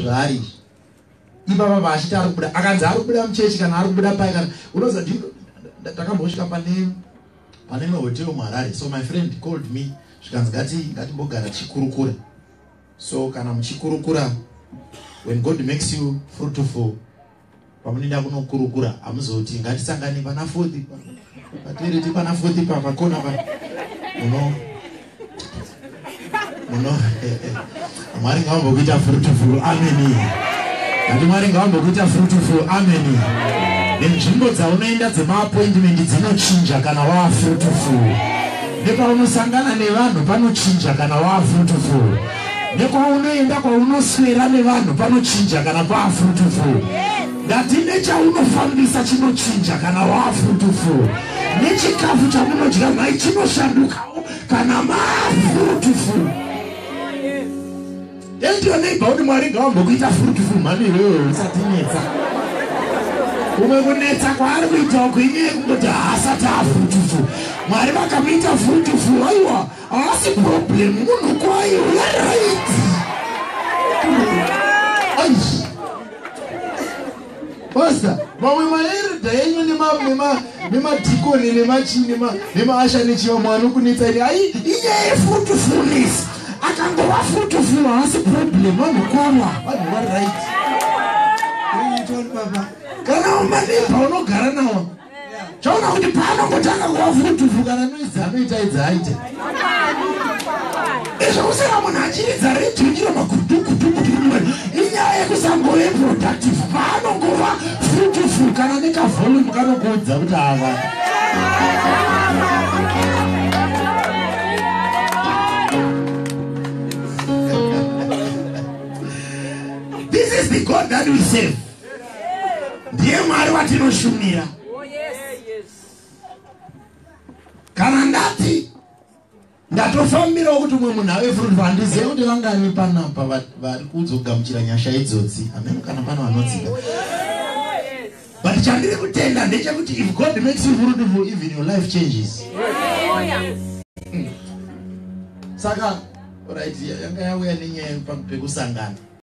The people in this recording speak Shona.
zvaari ibaba vachiti ari kubuda akanzi ari kubuda muchechi kana ari kubuda pai kana unoza ndakambosvika pane hotel muHarare. So my friend called me zvikanzi ngatimbogara tichikurukura. So kana muchikurukura, when God makes you fruitful, pamunoenda kunokurukura hamuzoti ngatisangane pana 40 patereti pana 40 pakona pa Mwari ngaombokuita fruitful. Amen. Ngati Mwari ngaombokuita fruitful. Amen. Nenzvimbo dzaunoenda dzemaappointment dzinochinja kana waa fruitful. Nepaunosangana nevanhu panochinja kana waa fruitful. Nekwaunoenda kwaunoswera nevanhu panochinja kana waa fruitful. Ngati nechaunofambisa chinochinja kana waa fruitful. Nechikafu chamunodya mai chinoshandukawo kana maa fruitful. Tell your neighbor kuti Mwari ngaombokuita fruitful. Mami wewe usatinetsa. Umekunetsa kwaari kuita uku inyaya kungoti haasati fruitful. Mwari vakamuita fruitful, aiwa haasi problem, munhu kwayo right. Pastor, mamwe maerda yenyu nemadhikoni nemaasha nechiva Mwari kunetsa iri ai inyaya fruitfulness. Akangova fruitful haasi problem, vanhu kwava vanhu vari right. Kana umaneipa unogara nawo chaona kuti paanongotanga kuva fruitful kana noizi anoita idzi aite izvokusera munhu achiridza redio chiro makudukudukuduku inyaya yekusangove productive. Paanongova fruitful kana nekavolume kanokuudza kuti ava this is the God that we serve. Ndiye Mwari watinoshumira. Kana ndati ndatofambira kuti mwe munhu ave fruitful, handizive kuti vangani panapa vari kuzogamuchira nyasha idzodzi. Amen. Kana pano vanodzika. But chandiri kutenda ndechekuti if God makes you fruitful, even your life changes. Saka right yanga yauya nenyaya pekusangana.